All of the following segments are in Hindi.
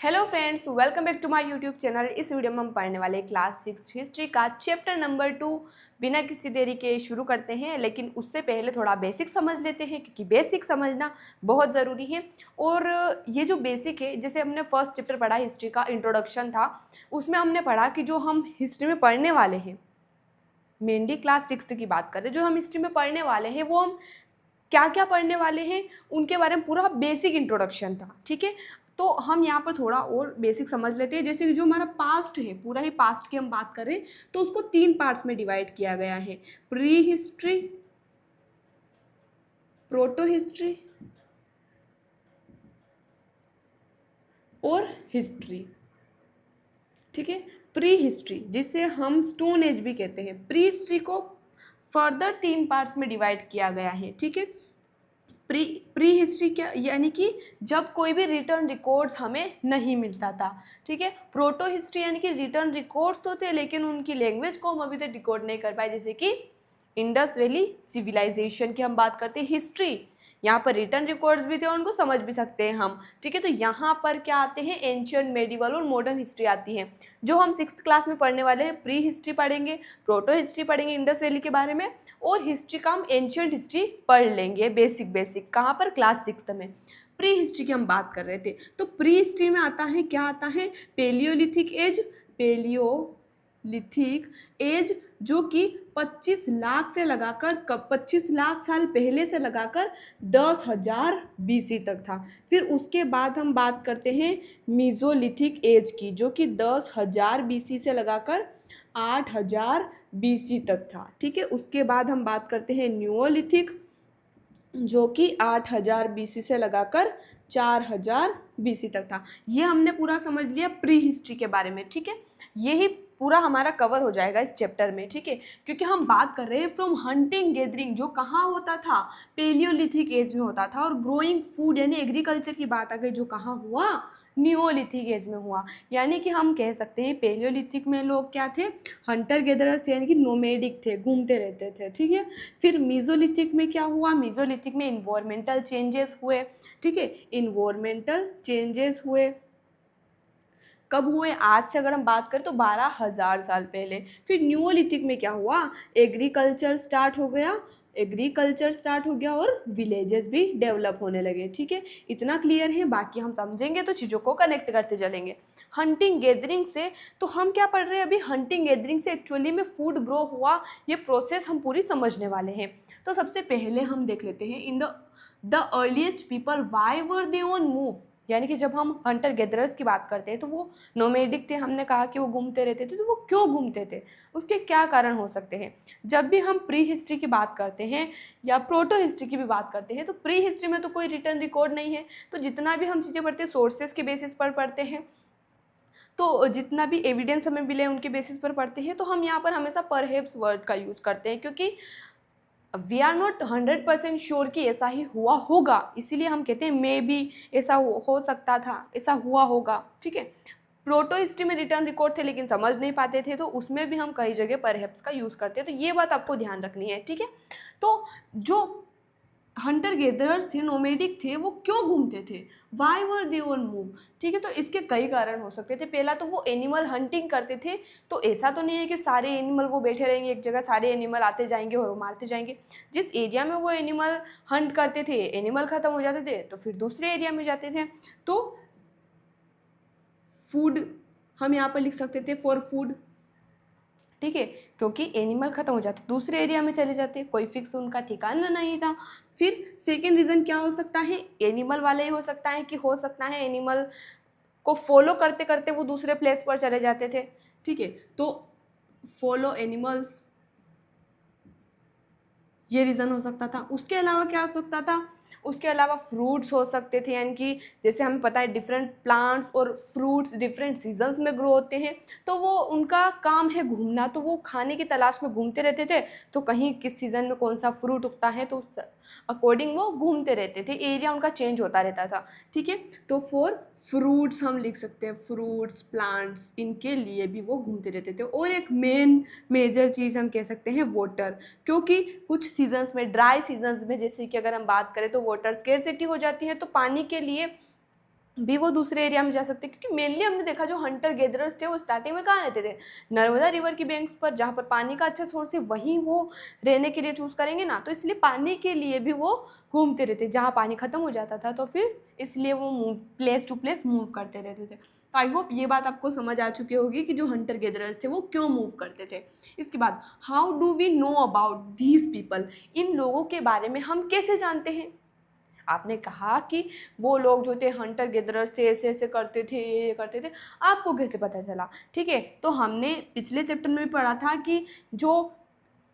Hello friends, welcome back to my YouTube channel. इस वीडियो में हम पढ़ने वाले क्लास 6 हिस्ट्री का चैप्टर नंबर 2 बिना किसी देरी के शुरू करते हैं। लेकिन उससे पहले थोड़ा बेसिक समझ लेते हैं, क्योंकि बेसिक समझना बहुत ज़रूरी है। और ये जो बेसिक है, जैसे हमने फर्स्ट चैप्टर पढ़ा हिस्ट्री का इंट्रोडक्शन था, उसमें हमने पढ़ा कि जो हम हिस्ट्री में पढ़ने वाले हैं, मेनली क्लास 6 की बात करें, जो हम हिस्ट्री में पढ़ने वाले हैं वो हम क्या क्या पढ़ने वाले हैं उनके बारे में पूरा बेसिक इंट्रोडक्शन था। ठीक है, तो हम यहाँ पर थोड़ा और बेसिक समझ लेते हैं। जैसे कि जो हमारा पास्ट है, पूरा ही पास्ट की हम बात करें तो उसको 3 पार्ट्स में डिवाइड किया गया है: प्री हिस्ट्री, प्रोटो हिस्ट्री और हिस्ट्री। ठीक है, प्री हिस्ट्री जिसे हम स्टोन एज भी कहते हैं, प्री हिस्ट्री को फर्दर 3 पार्ट्स में डिवाइड किया गया है। ठीक है, प्री हिस्ट्री क्या, यानी कि जब कोई भी रिटर्न रिकॉर्ड्स हमें नहीं मिलता था। ठीक है, प्रोटो हिस्ट्री यानी कि रिटर्न रिकॉर्ड्स तो थे, लेकिन उनकी लैंग्वेज को हम अभी तक डिकोड नहीं कर पाए, जैसे कि इंडस वैली सिविलाइजेशन की हम बात करते हैं। हिस्ट्री, यहाँ पर रिटर्न रिकॉर्ड्स भी थे, उनको समझ भी सकते हैं हम। ठीक है, तो यहाँ पर क्या आते हैं, एंशियंट, मेडिवल और मॉडर्न हिस्ट्री आती है। जो हम 6th क्लास में पढ़ने वाले हैं, प्री हिस्ट्री पढ़ेंगे, प्रोटो हिस्ट्री पढ़ेंगे इंडस वैली के बारे में, और हिस्ट्री का हम एंशियंट हिस्ट्री पढ़ लेंगे बेसिक। कहाँ पर, क्लास 6 में। प्री हिस्ट्री की हम बात कर रहे थे, तो प्री हिस्ट्री में आता है, क्या आता है, पेलियोलिथिक एज, पेलियोलिथिक एज जो कि 25 लाख से लगाकर 25 लाख साल पहले से लगाकर 10,000 BC तक था। फिर उसके बाद हम बात करते हैं मीजोलिथिक एज की, जो कि 10,000 BC से लगाकर 8,000 BC तक था। ठीक है, उसके बाद हम बात करते हैं न्यूओलिथिक, जो कि 8,000 BC से लगाकर 4,000 BC तक था। ये हमने पूरा समझ लिया प्री हिस्ट्री के बारे में। ठीक है, यही पूरा हमारा कवर हो जाएगा इस चैप्टर में। ठीक है, क्योंकि हम बात कर रहे हैं फ्रॉम हंटिंग गैदरिंग, जो कहाँ होता था, पेलियोलिथिक एज में होता था, और ग्रोइंग फूड यानी एग्रीकल्चर की बात आ गई, जो कहाँ हुआ, नियोलिथिक एज में हुआ। यानी कि हम कह सकते हैं पेलियोलिथिक में लोग क्या थे, हंटर गैदरर्स यानी कि नोमेडिक थे, घूमते रहते थे। ठीक है, फिर मीजोलिथिक में क्या हुआ, मीजोलिथिक में इन्वायरमेंटल चेंजेस हुए। ठीक है, इन्वायरमेंटल चेंजेस हुए, कब हुए, आज से अगर हम बात करें तो 12,000 साल पहले। फिर न्यूओलिथिक में क्या हुआ, एग्रीकल्चर स्टार्ट हो गया और विलेजेस भी डेवलप होने लगे। ठीक है, इतना क्लियर है, बाकी हम समझेंगे तो चीज़ों को कनेक्ट करते चलेंगे। हंटिंग गैदरिंग से, तो हम क्या पढ़ रहे हैं अभी, हंटिंग गैदरिंग से एक्चुअली में फूड ग्रो हुआ, ये प्रोसेस हम पूरी समझने वाले हैं। तो सबसे पहले हम देख लेते हैं, in the earliest people why were they on move, यानी कि जब हम हंटर गैदरर्स की बात करते हैं तो वो नोमेडिक थे, हमने कहा कि वो घूमते रहते थे, तो वो क्यों घूमते थे, उसके क्या कारण हो सकते हैं। जब भी हम प्री हिस्ट्री की बात करते हैं या प्रोटो हिस्ट्री की भी बात करते हैं, तो प्री हिस्ट्री में तो कोई रिटर्न रिकॉर्ड नहीं है, तो जितना भी हम चीज़ें पढ़ते हैं सोर्सेज के बेसिस पर पढ़ते हैं, तो जितना भी एविडेंस हमें मिले उनके बेसिस पर पढ़ते हैं। तो हम यहाँ पर हमेशा परहैप्स वर्ड का यूज़ करते हैं, क्योंकि वी आर नॉट 100% श्योर कि ऐसा ही हुआ होगा, इसीलिए हम कहते हैं मे बी ऐसा हो सकता था, ऐसा हुआ होगा। ठीक है, प्रोटो हिस्ट्री में रिटर्न रिकॉर्ड थे लेकिन समझ नहीं पाते थे, तो उसमें भी हम कई जगह परहैप्स का यूज़ करते हैं, तो ये बात आपको ध्यान रखनी है। ठीक है, तो जो हंटर गेदरर्स थे, नोमेडिक थे, वो क्यों घूमते थे, why were they on move. ठीक है, तो इसके कई कारण हो सकते थे। पहला तो वो एनिमल हंटिंग करते थे, तो ऐसा तो नहीं है कि सारे एनिमल वो बैठे रहेंगे एक जगह, सारे एनिमल आते जाएंगे और वो मारते जाएंगे। जिस एरिया में वो एनिमल हंट करते थे, एनिमल ख़त्म हो जाते थे तो फिर दूसरे एरिया में जाते थे। तो फूड हम यहाँ पर लिख सकते थे, फॉर फूड। ठीक है, क्योंकि एनिमल ख़त्म हो जाते दूसरे एरिया में चले जाते, कोई फिक्स उनका ठिकाना नहीं था। फिर सेकेंड रीज़न क्या हो सकता है, एनिमल वाले ही हो सकता है, कि हो सकता है एनिमल को फॉलो करते करते वो दूसरे प्लेस पर चले जाते थे। ठीक है, तो फॉलो एनिमल्स, ये रीज़न हो सकता था। उसके अलावा क्या हो सकता था, उसके अलावा फ्रूट्स हो सकते थे, यानी कि जैसे हमें पता है डिफरेंट प्लांट्स और फ्रूट्स डिफरेंट सीजन्स में ग्रो होते हैं, तो वो उनका काम है घूमना, तो वो खाने की तलाश में घूमते रहते थे। तो कहीं किस सीज़न में कौन सा फ्रूट उगता है, तो उस अकॉर्डिंग वो घूमते रहते थे, एरिया उनका चेंज होता रहता था। ठीक है, तो फॉर फ्रूट्स हम लिख सकते हैं, फ्रूट्स, प्लांट्स, इनके लिए भी वो घूमते रहते थे। और एक मेजर चीज़ हम कह सकते हैं वाटर, क्योंकि कुछ सीजन्स में, ड्राई सीजन्स में, जैसे कि अगर हम बात करें तो वाटर स्केर्सिटी हो जाती है, तो पानी के लिए भी वो दूसरे एरिया में जा सकते हैं, क्योंकि मेनली हमने देखा जो हंटर गैदरर्स थे वो स्टार्टिंग में कहाँ रहते थे, नर्मदा रिवर की बैंक्स पर, जहाँ पर पानी का अच्छा सोर्स है वहीं वो रहने के लिए चूज़ करेंगे ना, तो इसलिए पानी के लिए भी वो घूमते रहते, जहाँ पानी ख़त्म हो जाता था तो फिर इसलिए वो move place to place move करते रहते थे। तो आई होप ये बात आपको समझ आ चुकी होगी कि जो हंटर गैदरर्स थे वो क्यों मूव करते थे। इसके बाद how do we know about these people, इन लोगों के बारे में हम कैसे जानते हैं। आपने कहा कि वो लोग जो थे हंटर गैदरर्स थे, ऐसे ऐसे करते थे, ये करते थे, आपको कैसे पता चला। ठीक है, तो हमने पिछले चैप्टर में भी पढ़ा था कि जो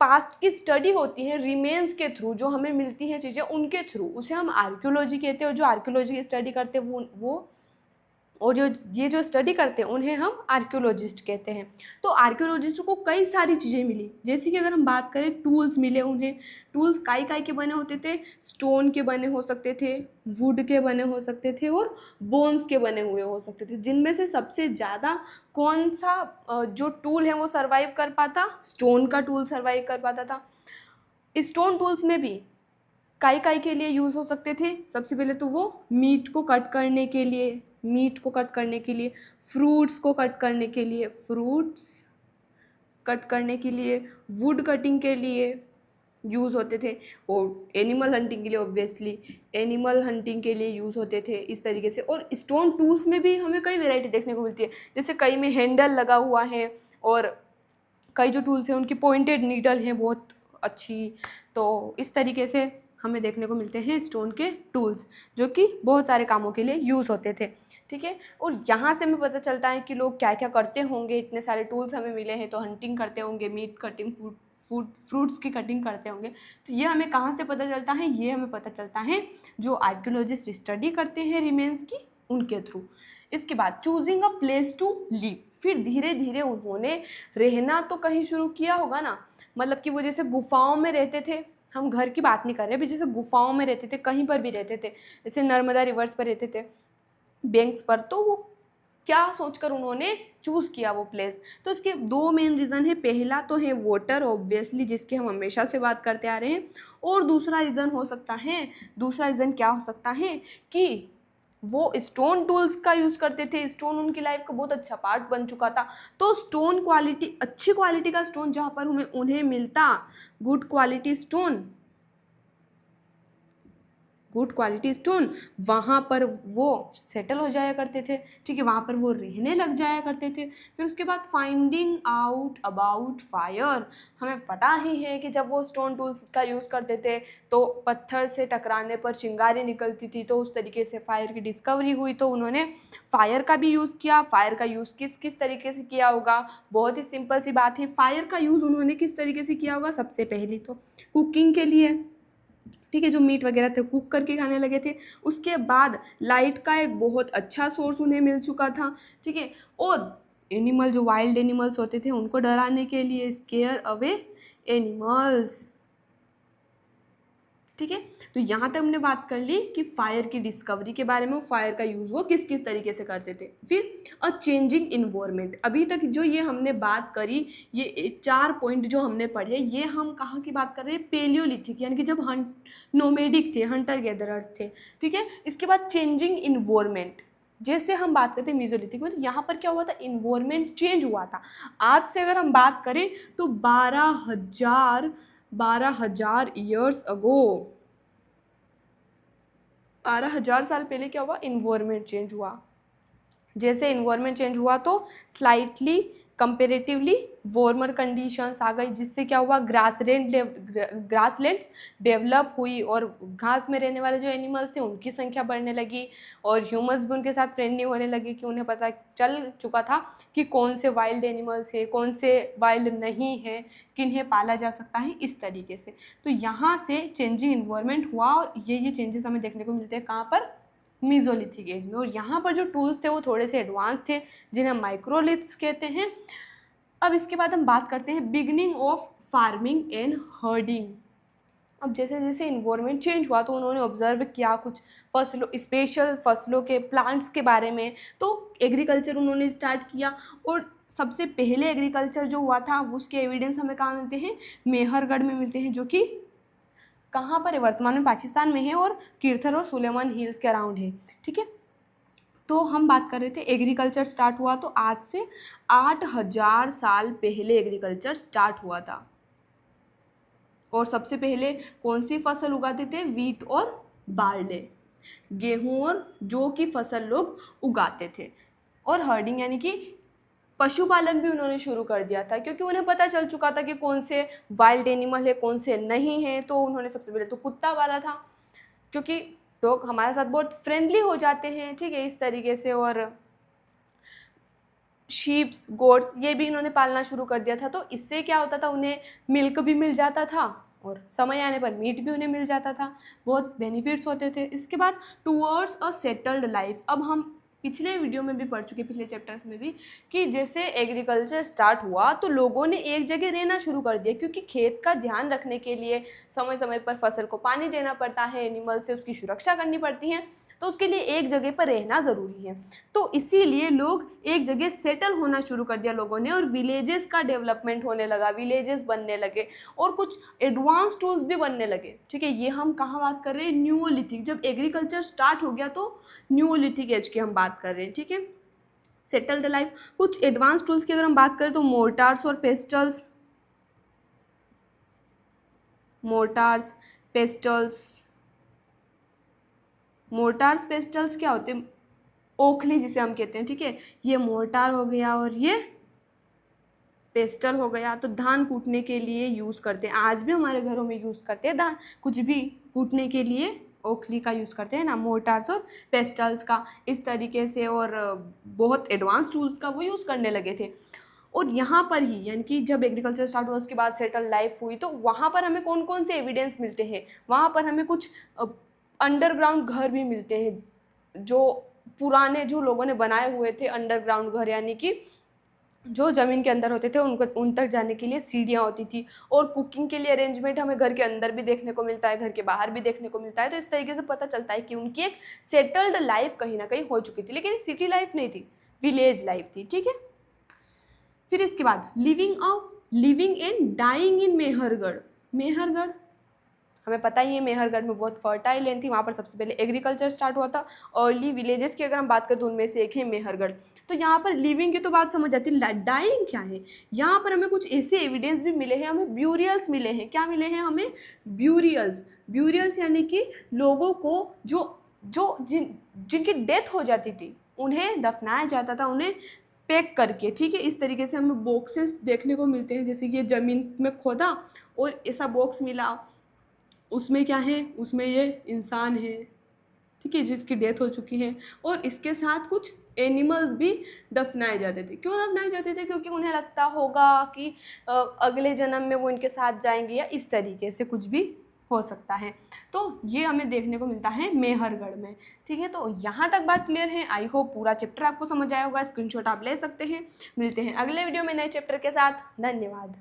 पास्ट की स्टडी होती है रिमेन्स के थ्रू, जो हमें मिलती हैं चीज़ें उनके थ्रू, उसे हम आर्कियोलॉजी कहते हैं। और जो आर्कियोलॉजी की स्टडी करते हैं वो और जो स्टडी करते हैं उन्हें हम आर्कियोलॉजिस्ट कहते हैं। तो आर्कियोलॉजिस्ट को कई सारी चीज़ें मिली, जैसे कि अगर हम बात करें टूल्स मिले उन्हें। टूल्स काई काई के बने होते थे, स्टोन के बने हो सकते थे, वुड के बने हो सकते थे और बोन्स के बने हुए हो सकते थे। जिनमें से सबसे ज़्यादा कौन सा जो टूल है वो सर्वाइव कर पाता, स्टोन का टूल सर्वाइव कर पाता था। स्टोन टूल्स में भी काई काई के लिए यूज़ हो सकते थे। सबसे पहले तो वो मीट को कट करने के लिए, फ्रूट्स को कट करने के लिए, वुड कटिंग के लिए यूज़ होते थे, और एनिमल हंटिंग के लिए ऑब्वियसली एनिमल हंटिंग के लिए यूज़ होते थे इस तरीके से। और स्टोन टूल्स में भी हमें कई वैरायटी देखने को मिलती है, जैसे कई में हैंडल लगा हुआ है और कई जो टूल्स हैं उनकी पॉइंटेड नीडल है बहुत अच्छी। तो इस तरीके से हमें देखने को मिलते हैं स्टोन के टूल्स, जो कि बहुत सारे कामों के लिए यूज़ होते थे। ठीक है, और यहाँ से हमें पता चलता है कि लोग क्या क्या करते होंगे। इतने सारे टूल्स हमें मिले हैं, तो हंटिंग करते होंगे, मीट कटिंग, फ्रूट्स की कटिंग करते होंगे। तो ये हमें कहाँ से पता चलता है, ये हमें पता चलता है जो आर्कियोलॉजिस्ट स्टडी करते हैं रिमेन्स की, उनके थ्रू। इसके बाद choosing a place to live, फिर धीरे धीरे उन्होंने रहना तो कहीं शुरू किया होगा ना, मतलब कि वो जैसे गुफाओं में रहते थे, हम घर की बात नहीं कर रहे अभी, जैसे गुफाओं में रहते थे, कहीं पर भी रहते थे, जैसे नर्मदा रिवर्स पर रहते थे, बैंक्स पर, तो वो क्या सोचकर उन्होंने चूज़ किया वो प्लेस। तो इसके दो मेन रीज़न है, पहला तो है वाटर ऑब्वियसली, जिसकी हम हमेशा से बात करते आ रहे हैं, और दूसरा रीज़न क्या हो सकता है कि वो स्टोन टूल्स का यूज़ करते थे, स्टोन उनकी लाइफ का बहुत अच्छा पार्ट बन चुका था। तो स्टोन क्वालिटी, अच्छी क्वालिटी का स्टोन जहाँ पर उन्हें मिलता, गुड क्वालिटी स्टोन, वहाँ पर वो सेटल हो जाया करते थे। ठीक है, वहाँ पर वो रहने लग जाया करते थे। फिर उसके बाद फाइंडिंग आउट अबाउट फायर, हमें पता ही है कि जब वो स्टोन टूल्स का यूज़ करते थे तो पत्थर से टकराने पर चिंगारी निकलती थी, तो उस तरीके से फायर की डिस्कवरी हुई। तो उन्होंने फायर का भी यूज़ किया। फायर का यूज़ किस तरीके से किया होगा, बहुत ही सिंपल सी बात है। फायर का यूज़ उन्होंने किस तरीके से किया होगा, सबसे पहले तो कुकिंग के लिए। ठीक है, जो मीट वगैरह थे कुक करके खाने लगे थे। उसके बाद लाइट का एक बहुत अच्छा सोर्स उन्हें मिल चुका था। ठीक है, और एनिमल, जो वाइल्ड एनिमल्स होते थे उनको डराने के लिए स्केयर अवे एनिमल्स। ठीक है, तो यहाँ तक हमने बात कर ली कि फायर की डिस्कवरी के बारे में, फायर का यूज़ वो किस किस तरीके से करते थे। फिर अ चेंजिंग इन्वायरमेंट, अभी तक जो ये हमने बात करी, ये 4 पॉइंट जो हमने पढ़े, ये हम कहाँ की बात कर रहे हैं, पेलियोलिथिक, यानी कि जब नोमेडिक थे, हंटर गैदरर्स थे। ठीक है, इसके बाद चेंजिंग इन्वायरमेंट, जैसे हम बात करते हैं मीजोलिथिक में, तो यहाँ पर क्या हुआ था, इन्वायरमेंट चेंज हुआ था। आज से अगर हम बात करें तो 12,000 ईयर्स अगो, 12,000 साल पहले क्या हुआ, इन्वायरमेंट चेंज हुआ। जैसे इन्वायरमेंट चेंज हुआ तो स्लाइटली कंपेरेटिवली वार्मर कंडीशंस आ गई, जिससे क्या हुआ, ग्रासलैंड डेवलप हुई, और घास में रहने वाले जो एनिमल्स थे उनकी संख्या बढ़ने लगी, और ह्यूमंस भी उनके साथ फ्रेंडली होने लगे, कि उन्हें पता चल चुका था कि कौन से वाइल्ड एनिमल्स है, कौन से वाइल्ड नहीं है, किन्हें पाला जा सकता है, इस तरीके से। तो यहाँ से चेंजिंग इन्वायरमेंट हुआ, और ये चेंजेस हमें देखने को मिलते हैं कहाँ पर, मीजोलिथिक एज में। और यहाँ पर जो टूल्स थे वो थोड़े से एडवांस थे, जिन्हें माइक्रोलिथ्स कहते हैं। अब इसके बाद हम बात करते हैं beginning of farming and herding. अब जैसे जैसे इन्वायरमेंट चेंज हुआ तो उन्होंने ऑब्जर्व किया कुछ फसलों, स्पेशल फसलों के, प्लांट्स के बारे में, तो एग्रीकल्चर उन्होंने स्टार्ट किया। और सबसे पहले एग्रीकल्चर जो हुआ था उसके एविडेंस हमें कहाँ मिलते हैं, मेहरगढ़ में मिलते हैं, जो कि कहाँ पर है, वर्तमान में पाकिस्तान में है, और कीर्थर और सुलेमान हिल्स के अराउंड है। ठीक है, तो हम बात कर रहे थे एग्रीकल्चर स्टार्ट हुआ, तो आज से 8000 साल पहले एग्रीकल्चर स्टार्ट हुआ था। और सबसे पहले कौन सी फसल उगाते थे? वीट और बार्ले, गेहूं और जौ की फसल लोग उगाते थे। और हर्डिंग यानी कि पशुपालन भी उन्होंने शुरू कर दिया था, क्योंकि उन्हें पता चल चुका था कि कौन से वाइल्ड एनिमल है, कौन से नहीं है। तो उन्होंने सबसे पहले तो कुत्ता पाला था, क्योंकि लोग हमारे साथ बहुत फ्रेंडली हो जाते हैं, ठीक है, इस तरीके से। और शीप्स, गोट्स, ये भी इन्होंने पालना शुरू कर दिया था। तो इससे क्या होता था, उन्हें मिल्क भी मिल जाता था और समय आने पर मीट भी उन्हें मिल जाता था, बहुत बेनिफिट्स होते थे। इसके बाद टूवर्ड्स अ सेटल्ड लाइफ, अब हम पिछले वीडियो में भी पढ़ चुके, पिछले चैप्टर्स में भी, कि जैसे एग्रीकल्चर स्टार्ट हुआ तो लोगों ने एक जगह रहना शुरू कर दिया, क्योंकि खेत का ध्यान रखने के लिए समय समय पर फसल को पानी देना पड़ता है, एनिमल से उसकी सुरक्षा करनी पड़ती है, तो उसके लिए एक जगह पर रहना ज़रूरी है। तो इसीलिए लोग एक जगह सेटल होना शुरू कर दिया लोगों ने, और विलेजेस का डेवलपमेंट होने लगा, विलेजेस बनने लगे और कुछ एडवांस टूल्स भी बनने लगे, ठीक है। ये हम कहाँ बात कर रहे हैं? न्यूलिथिक, जब एग्रीकल्चर स्टार्ट हो गया तो न्यूलिथिक एज की हम बात कर रहे हैं, ठीक है। सेटल्ड लाइफ, कुछ एडवांस टूल्स की अगर हम बात करें तो मोर्टार्स और पेस्टल्स, मोर्टार्स, पेस्टल्स, मोर्टार्स पेस्टल्स क्या होते हैं? ओखली जिसे हम कहते हैं, ठीक है। ये मोर्टार हो गया और ये पेस्टल हो गया। तो धान कूटने के लिए यूज़ करते हैं, आज भी हमारे घरों में यूज़ करते हैं, धान कुछ भी कूटने के लिए ओखली का यूज़ करते हैं ना, मोर्टार्स और पेस्टल्स का, इस तरीके से। और बहुत एडवांस टूल्स का वो यूज़ करने लगे थे। और यहाँ पर ही, यानी कि जब एग्रीकल्चर स्टार्ट हुआ उसके बाद सेटल लाइफ हुई, तो वहाँ पर हमें कौन कौन से एविडेंस मिलते हैं? वहाँ पर हमें कुछ अंडरग्राउंड घर भी मिलते हैं, जो पुराने जो लोगों ने बनाए हुए थे अंडरग्राउंड घर, यानी कि जो ज़मीन के अंदर होते थे, उनको उन तक जाने के लिए सीढ़ियाँ होती थी। और कुकिंग के लिए अरेंजमेंट हमें घर के अंदर भी देखने को मिलता है, घर के बाहर भी देखने को मिलता है। तो इस तरीके से पता चलता है कि उनकी एक सेटल्ड लाइफ कहीं ना कहीं हो चुकी थी, लेकिन सिटी लाइफ नहीं थी, विलेज लाइफ थी, ठीक है। फिर इसके बाद living and dying in Mehrgarh. Mehrgarh हमें पता ही है, मेहरगढ़ में बहुत फर्टाइल लैंड थी, वहाँ पर सबसे पहले एग्रीकल्चर स्टार्ट हुआ था। अर्ली विलेजेस की अगर हम बात करें तो उनमें से एक है मेहरगढ़। तो यहाँ पर लिविंग की तो बात समझ आती है, डाइंग क्या है? यहाँ पर हमें कुछ ऐसे एविडेंस भी मिले हैं, हमें ब्यूरियल्स मिले हैं। क्या मिले हैं हमें? ब्यूरियल्स। ब्यूरियल्स यानी कि लोगों को जिनकी डेथ हो जाती थी उन्हें दफनाया जाता था, उन्हें पैक करके, ठीक है। इस तरीके से हमें बॉक्सेस देखने को मिलते हैं, जैसे कि ये ज़मीन में खोदा और ऐसा बॉक्स मिला, उसमें क्या है? उसमें ये इंसान है, ठीक है, जिसकी डेथ हो चुकी है। और इसके साथ कुछ एनिमल्स भी दफनाए जाते थे। क्यों दफनाए जाते थे? क्योंकि उन्हें लगता होगा कि अगले जन्म में वो इनके साथ जाएंगे, या इस तरीके से कुछ भी हो सकता है। तो ये हमें देखने को मिलता है मेहरगढ़ में, ठीक है। तो यहाँ तक बात क्लियर है। आई होप पूरा चैप्टर आपको समझ आया होगा, स्क्रीनशॉट आप ले सकते हैं। मिलते हैं अगले वीडियो में नए चैप्टर के साथ। धन्यवाद।